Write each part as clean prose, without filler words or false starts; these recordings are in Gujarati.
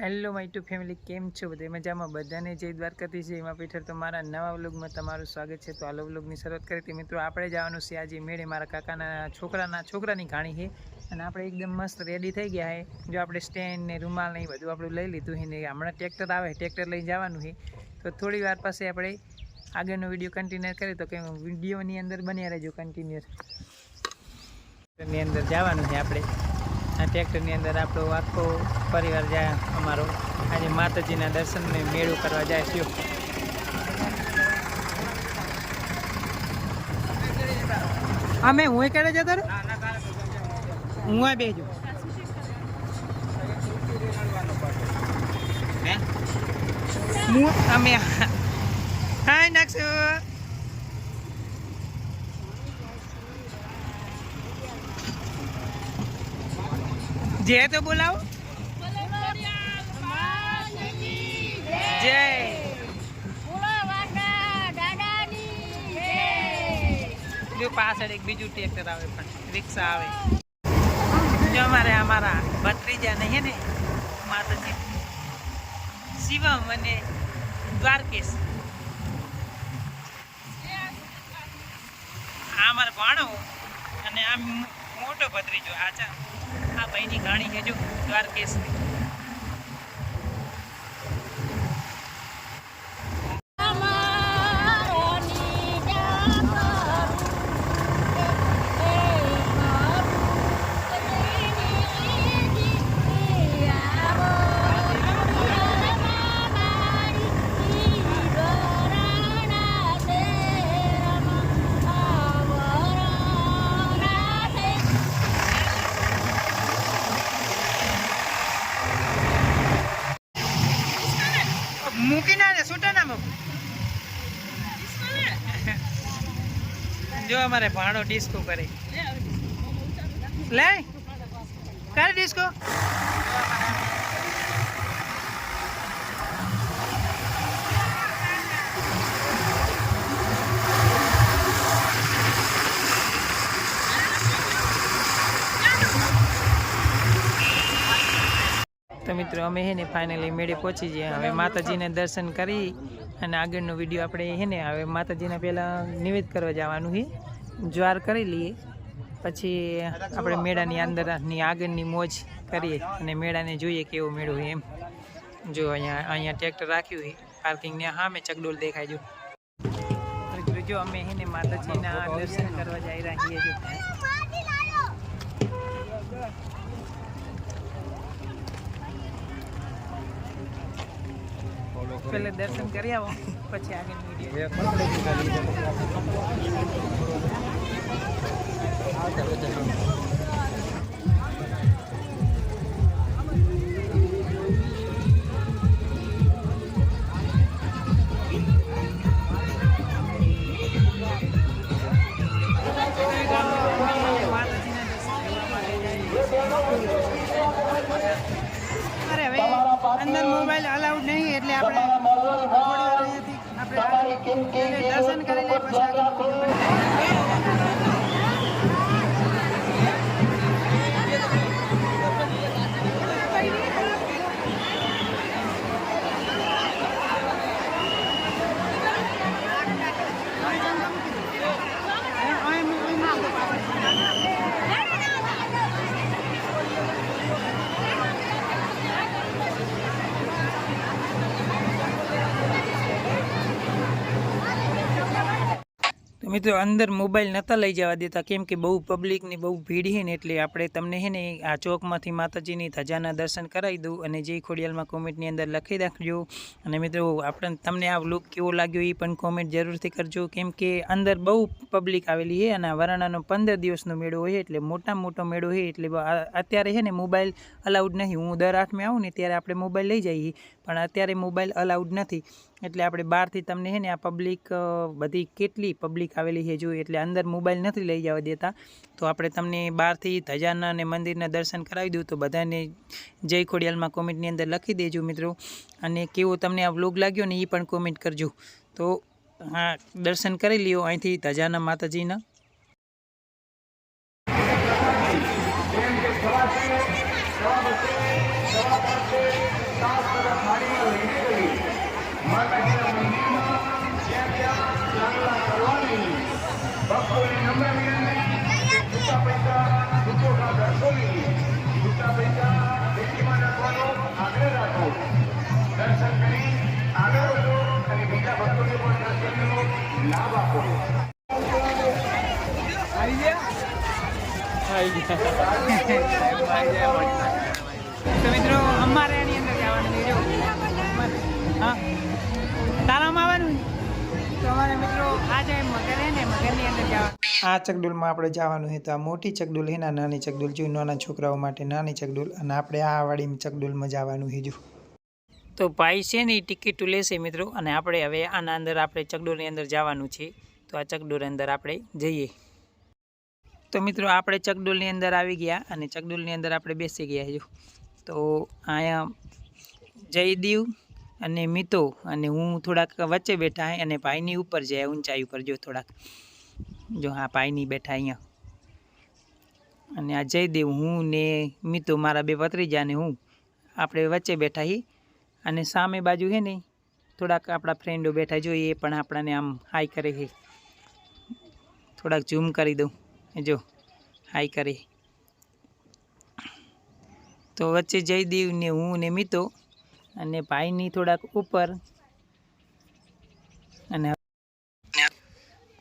હેલો માય ટુ ફેમિલી, કેમ છો? બધા મજામાં? બધાને જય દ્વારકાધીશ, જય માં પીઠર. તો મારા નવા વ્લોગમાં તમારું સ્વાગત છે. તો આ વ્લોગની શરૂઆત કરી હતી મિત્રો. આપણે જવાનું છે આજે મેળે, મારા કાકાના છોકરાની ઘાણી છે અને આપણે એકદમ મસ્ત રેડી થઈ ગયા છે. જો આપણે સ્ટેન્ડ ને રૂમાલ ને બધું આપણું લઈ લીધું છે ને હમણાં ટ્રેક્ટર આવે, ટ્રેક્ટર લઈને જવાનું છે. તો થોડી વાર પાસે આપણે આગળનો વિડીયો કન્ટિન્યુ કરીએ. તો કે વિડીયોની અંદર બન્યા રહેજો કન્ટિન્યુઅર. ની અંદર જવાનું છે આપણે. આ ટ્રેક્ટરની અંદર આપણો આખો પરિવાર જાય અમારો આજે માતાજીના દર્શનને મેળું કરવા જાય છે. અમે હું ક્યારે જતા હું આ બેજો અમે હાય નાખશું. जय तो बोलाओ, जय जो पास एक बीजू ट्रेक्टर आवे पण रिक्शा आवे. जो हमारा भत्रीजा नहीं है ने माताजी शिवम અને દ્વારકેશ, આ મારો ભાણો અને આ મોટો ભત્રીજો. આચા આ ભાઈની ઘાણી છે જો દ્વારકેશ. મૂકીને છૂટા ના મૂક. જો અમારે ભાણો ડિસ્કો કરે. લે કર ડિસ્કો. તો મિત્રો અમે હે ને ફાઇનલી મેળે પહોંચી જઈએ. હવે માતાજીને દર્શન કરી અને આગળનો વિડીયો આપણે હે ને હવે માતાજીને પહેલાં નિવેદ કરવા જવાનું છે. જ્વાર કરી લઈએ પછી આપણે મેળાની અંદરની આગળની મોજ કરીએ અને મેળાને જોઈએ કેવો મેળો છે એમ. જો અહીંયા ટ્રેક્ટર રાખ્યું છે પાર્કિંગને સામે ચકડોળ દેખાય. જો અમે હે ને માતાજીના દર્શન કરવા જઈ રહ્યા છીએ. पहले दर्शन कर आओ પછી આગળ વિડિયો. अरे भाई अंदर मोबाइल अलाउड नहीं એટલે આપણે दर्शन કરી લે પછી મિત્રો અંદર મોબાઈલ નહોતા લઈ જવા દેતા કેમ કે બહુ પબ્લિકની બહુ ભીડ છે ને એટલે આપણે તમને છે ને આ ચોકમાંથી માતાજીની ધજાના દર્શન કરાવી દઉં અને જય ખોડિયાલમાં કોમેન્ટની અંદર લખી રાખજો. અને મિત્રો આપણે તમને આ વ્લોગ કેવો લાગ્યો એ પણ કોમેન્ટ જરૂરથી કરજો કેમ કે અંદર બહુ પબ્લિક આવેલી છે અને વરાણાનો 15 દિવસનો મેળો હોય એટલે મોટો મેળો છે એટલે અત્યારે છે ને મોબાઈલ અલાઉડ નહીં. હું દર 8મે આવું ને ત્યારે આપણે મોબાઈલ લઈ જઈએ પણ અત્યારે મોબાઈલ અલાઉડ નથી એટલે આપણે બહારથી તમને છે ને આ પબ્લિક બધી કેટલી પબ્લિક આવેલી છે જો એટલે અંદર મોબાઈલ નથી લઈ જવા દેતા. તો આપણે તમને બહારથી ધજાના અને મંદિરના દર્શન કરાવી દઉં. તો બધાને જય ખોડિયાલમાં કોમેન્ટની અંદર લખી દેજો મિત્રો અને કેવો તમને આ વ્લોગ લાગ્યો ને એ પણ કોમેન્ટ કરજો. તો હા દર્શન કરી લ્યો અહીંથી ધજાના માતાજીના. તો મિત્રો અમારે એની અંદર જવાનું છે. જો હા તારામાં આવવાનું તો અમારે મિત્રો આ જાય મગર હે ને મગરની અંદર જવાનું. આ ચકડોલમાં આપણે જવાનું છે. તો આ મોટી ચકડોલ છે ને નાની ચકડોલ જો નાના છોકરાઓ માટે નાની ચકડોલ અને આપણે આ વાળી ચકડોલમાં જવાનું છે. જો તો ભાઈ છે ને ટિકિટ લેશે મિત્રો અને આપણે હવે આના અંદર આપણે ચકડોલની અંદર જવાનું છે. તો આ ચકડોલની અંદર આપણે જઈએ. તો મિત્રો આપણે ચકડોલની અંદર આવી ગયા અને ચકડોલની અંદર આપણે બેસી ગયા. જો તો અહીંયા જયદેવ અને મિતો અને હું થોડાક વચ્ચે બેઠા હે અને ભાઈની ઉપર જાય ઊંચાઈ ઉપર. જો થોડાક જો હા ભાઈની બેઠા અહીંયા અને આ જયદેવ હું ને મિતો મારા બે ભત્રીજા ને હું આપણે વચ્ચે બેઠા હી અને સામે બાજુ છે ને થોડાક આપણા ફ્રેન્ડો બેઠા જોઈએ પણ આપણાને આમ હાઈ કરે છે. થોડાક ઝૂમ કરી દઉં જો હાઈ કરે. તો વચ્ચે જયદેવ ને હું ને મિતો અને ભાઈની થોડાક ઉપર અને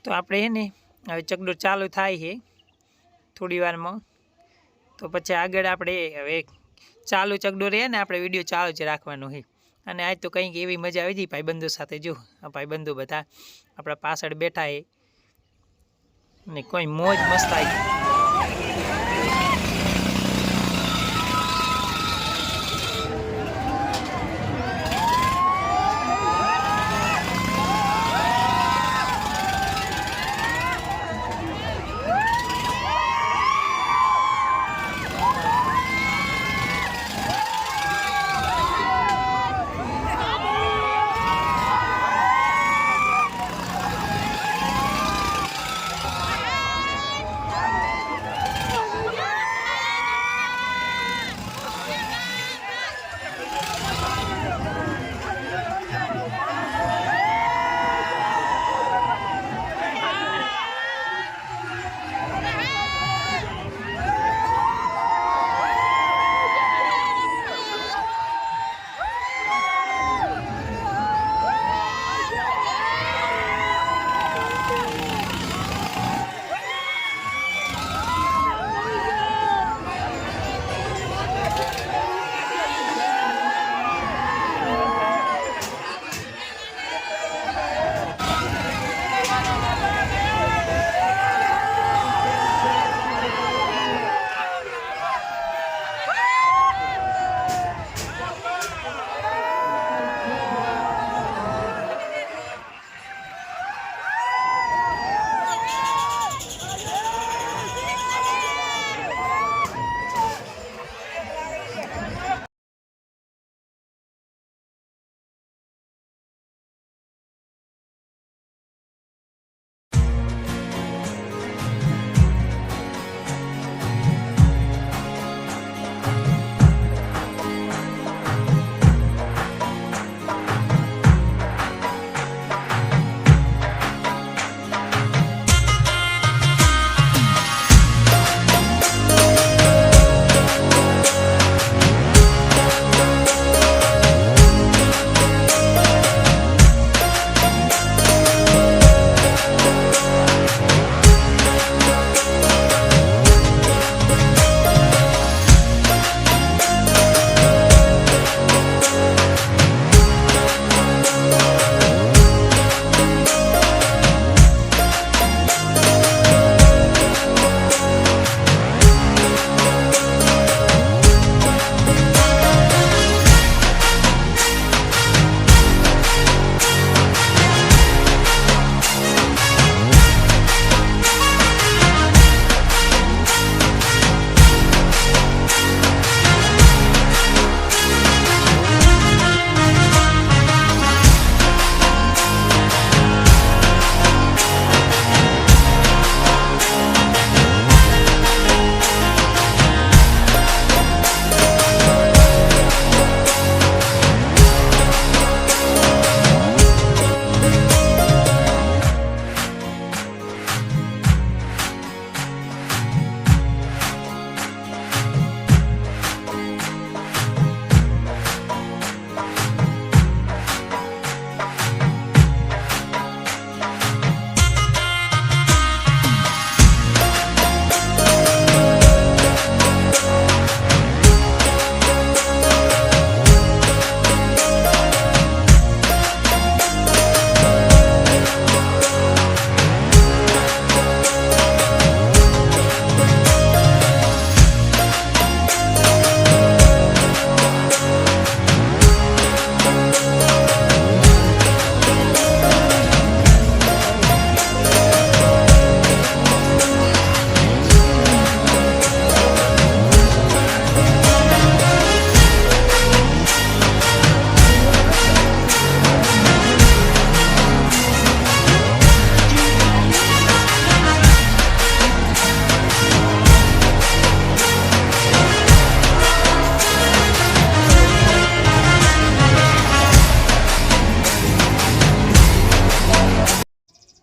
તો આપણે હે ને હવે ચકડોળ ચાલુ થાય છે થોડી વારમાં. તો પછી આગળ આપણે હવે ચાલુ ચકડોળ રહે ને આપણે વિડીયો ચાલુ જ રાખવાનો છે. અને આજ તો કંઈક એવી મજા આવી હતી ભાઈબંધો સાથે. જો આ ભાઈબંધો બધા આપણા પાછળ બેઠા છે ને કોઈ મોજ મસ્ત આવી.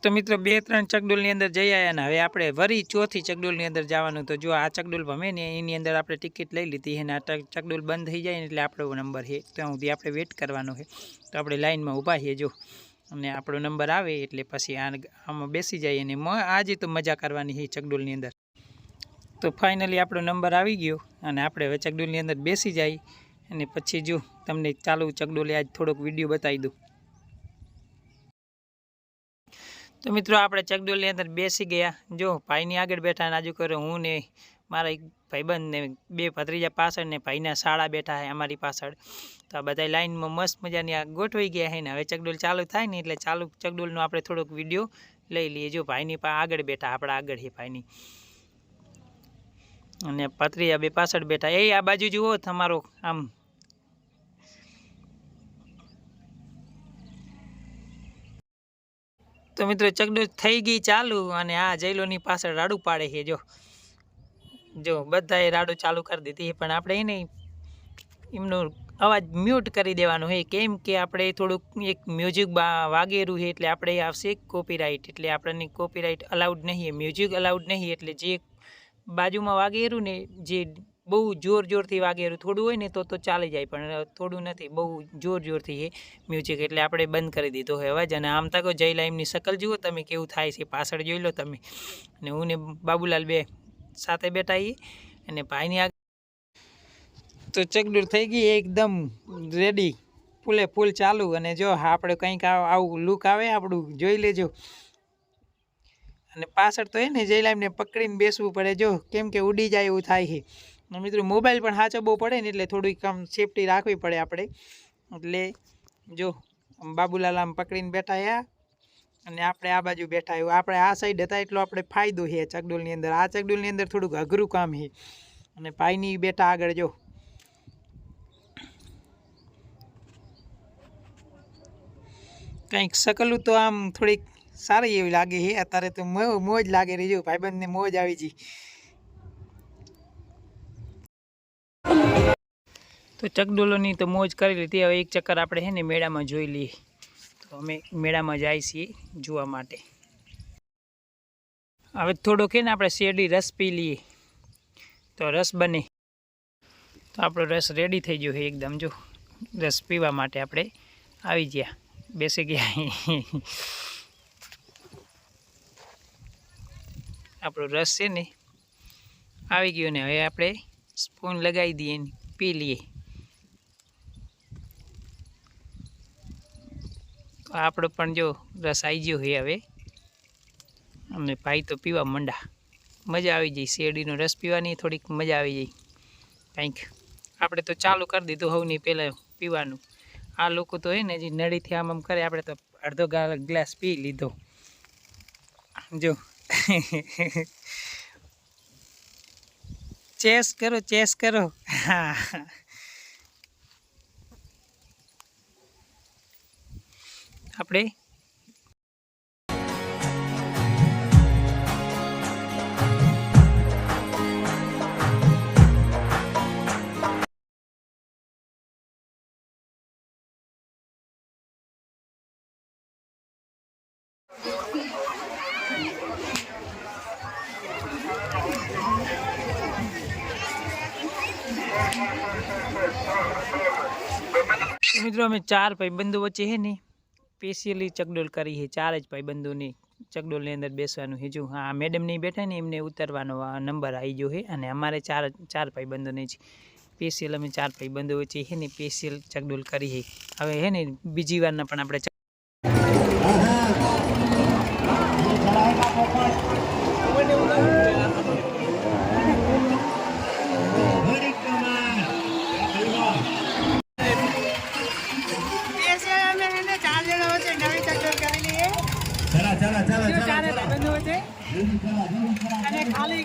તો મિત્રો 2-3 ચકડોળની અંદર જઈ આવ્યા ને હવે આપણે વરી ચોથી ચકડોળની અંદર જવાનું. તો જો આ ચકડોળ ભમે ને એની અંદર આપણે ટિકિટ લઈ લીધી છે ને આ ચકડોળ બંધ થઈ જાય ને એટલે આપણો નંબર છે ત્યાં સુધી આપણે વેઇટ કરવાનો છે. તો આપણે લાઇનમાં ઊભા છીએ જો, અને આપણો નંબર આવે એટલે પછી આમાં બેસી જાય અને આજે તો મજા કરવાની છે ચકડોળની અંદર. તો ફાઇનલી આપણો નંબર આવી ગયો અને આપણે હવે ચકડોળની અંદર બેસી જાય અને પછી જો તમને ચાલુ ચકડોળે આજ થોડોક વિડીયો બતાવી દઉં. તો મિત્રો આપણે ચકડોળની અંદર બેસી ગયા. જો ભાઈની આગળ બેઠા અને આજુ કરે હું ને મારા એક ભાઈબંધ ને 2 ભત્રીજા પાછળ ને ભાઈના શાળા બેઠા છે અમારી પાછળ. તો આ બધા લાઈનમાં મસ્ત મજાની આ ગોઠવાઈ ગયા છે ને હવે ચકડોળ ચાલુ થાય ને એટલે ચાલુ ચકડોળનો આપણે થોડોક વિડીયો લઈ લઈએ. જો ભાઈની આગળ બેઠા, આપણા આગળ છે ભાઈની, અને ભત્રીજા 2 પાછળ બેઠા. એ આ બાજુ જુઓ તમારો આમ તો મિત્રો ચકડોળ થઈ ગઈ ચાલુ અને આ જયલોની પાછળ રાડું પાડે છે. જો બધાએ રાડું ચાલુ કરી દીધી પણ આપણે એને એમનો અવાજ મ્યુટ કરી દેવાનો છે કેમ કે આપણે થોડુંક એક મ્યુઝિક વાગેરું છે એટલે આપણે આવશે કોપીરાઇટ, એટલે આપણને કોપીરાઇટ અલાઉડ નહીં, મ્યુઝિક અલાઉડ નહીં. એટલે જે બાજુમાં વાગેરું ને જે બહુ જોરથી વાગેરું થોડું હોય ને તો ચાલી જાય, પણ થોડું નથી, બહુ જોરથી છે મ્યુઝિક, એટલે આપણે બંધ કરી દીધો હોય અવાજ. અને આમ તકો જયલા એમની શકલ જુઓ તમે કેવું થાય છે, પાછળ જોઈ લો તમે. અને હું ને બાબુલાલ 2 સાથે બેઠા છીએ અને ભાઈની આગળ. તો ચકડોળ થઈ ગઈ એકદમ રેડી, ફૂલ ચાલુ. અને જો આપણે કંઈક આવું લુક આવે આપણું જોઈ લેજો. અને પાછળ તો ને જયલા એમને પકડીને બેસવું પડે જો, કેમ કે ઉડી જાય એવું થાય છે. મિત્રો મોબાઈલ પણ સાચવવો પડે ને એટલે થોડીક આમ સેફટી રાખવી પડે આપણે. એટલે જો બાબુલાલ આમ પકડીને બેઠા હ્યા અને આપણે આ બાજુ બેઠા એવું. આપણે આ સાઈડ હતા એટલો આપણે ફાયદો છે ચકડોળની અંદર. આ ચકડોળની અંદર થોડુંક અઘરું કામ છે. અને ભાઈની બેઠા આગળ જો. કંઈક શકલું તો આમ થોડીક સારી એવી લાગે છે અત્યારે. તો મોજ લાગે રહી જો, ભાઈબંધને મોજ આવી ગઈ. તો ચકડોળોની તો મોજ કરી લીધી. હવે એક ચક્કર આપણે છે ને મેળામાં જોઈ લઈએ. તો અમે મેળામાં જાય છીએ જોવા માટે. હવે થોડોક ને આપણે શેરડી રસ પી લઈએ તો રસ બને. તો આપણો રસ રેડી થઈ ગયો છે એકદમ. જો રસ પીવા માટે આપણે આવી ગયા, બેસી ગયા. આપણો રસ છે ને આવી ગયો ને હવે આપણે સ્પૂન લગાવી દઈએ ને પી લઈએ. તો આપણો પણ જો રસ આવી ગયો છે હવે. અને ભાઈ તો પીવા મંડા, મજા આવી જાય. શેરડીનો રસ પીવાની થોડીક મજા આવી જાય કંઈક. આપણે તો ચાલુ કરી દીધું સૌની પહેલાં પીવાનું. આ લોકો તો હે ને જે નળીથી આમ કરે, આપણે તો અડધો ગ્લાસ પી લીધો જો. ચેસ કરો. હા આપણે મિત્રો અમે 4 ભાઈબંધો વચ્ચે છે ને સ્પેશિયલી ચકડોળ કરી છે. 4 જ ભાઈબંધોની ચકડોળની અંદર બેસવાનું છે. જો હા મેડમ નહીં બેઠા ને એમને ઉતરવાનો નંબર આવી ગયો છે. અને અમારે 4 ભાઈબંધોને જ સ્પેશિયલ અમે 4 ભાઈબંધો વચ્ચે છે ને સ્પેશિયલ ચકડોળ કરી છે. હવે છે ને બીજી વારના પણ આપણે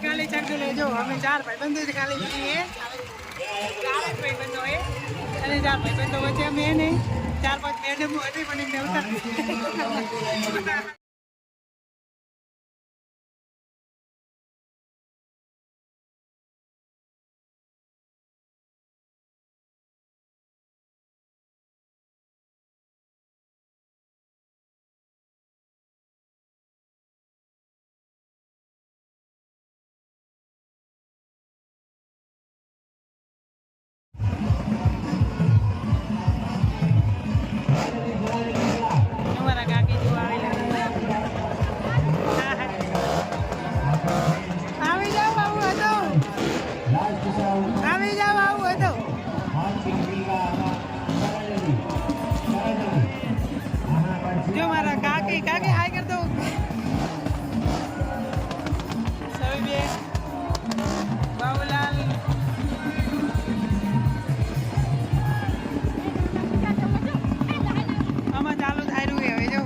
ખાલી ચકડોળ જો અમે 4 ભાઈબંધો ખાલી છીએ. 4 ભાઈબંધો અને 4 ભાઈબંધો વચ્ચે અમે એને 4-5 મેડમો હતી પણ એમને ઉતરતી અમારા કાકી હાય કર દો સવી બેન બાબુલાલ આમાં ચાલુ થાય રહ્યું હવે જો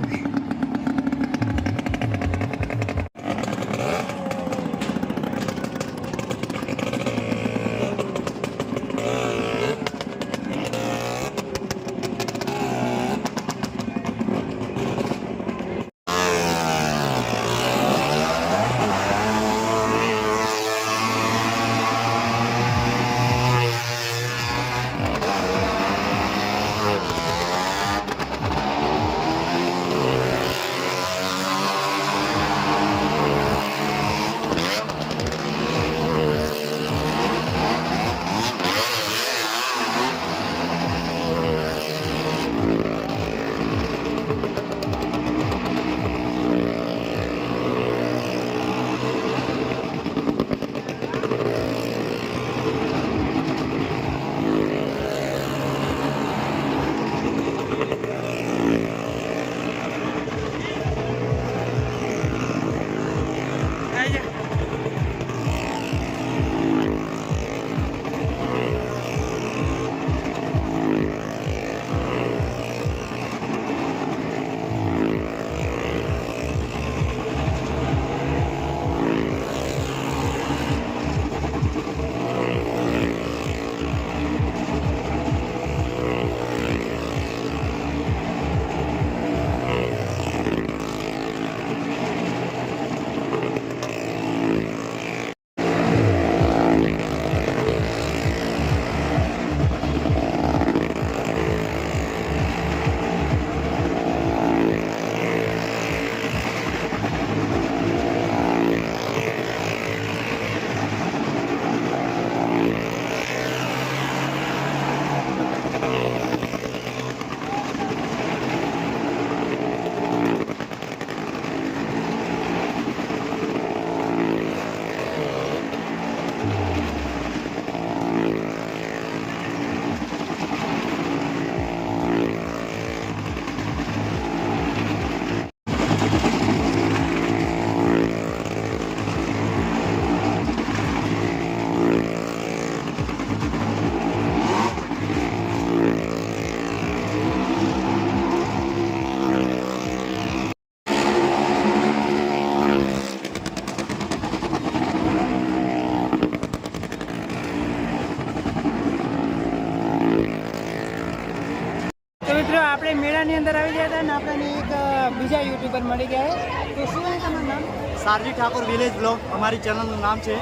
આપણે મેળાની અંદર આવી ગયા હતા ને આપણને એક બીજા યુટ્યુબર મળી ગયા તો શું છે તમારું નામ? સારજી ઠાકોર વિલેજ બ્લોગ અમારી ચેનલનું નામ છે.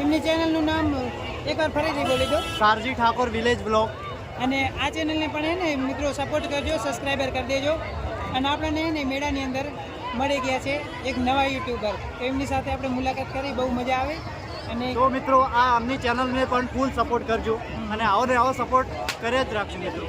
એમની ચેનલનું નામ એકવાર ફરીથી બોલી દો. સારજી ઠાકોર વિલેજ બ્લોગ. અને આ ચેનલને પણ એને મિત્રો સપોર્ટ કરજો, સબસ્ક્રાઈબર કરી દેજો. અને આપણને એને મેળાની અંદર મળી ગયા છે એક નવા યુટ્યુબર, તો એમની સાથે આપણે મુલાકાત કરી, બહુ મજા આવે. અને તો મિત્રો આ આમની ચેનલને પણ ફૂલ સપોર્ટ કરજો અને આવો ને આવો સપોર્ટ કરે જ રાખજો મિત્રો.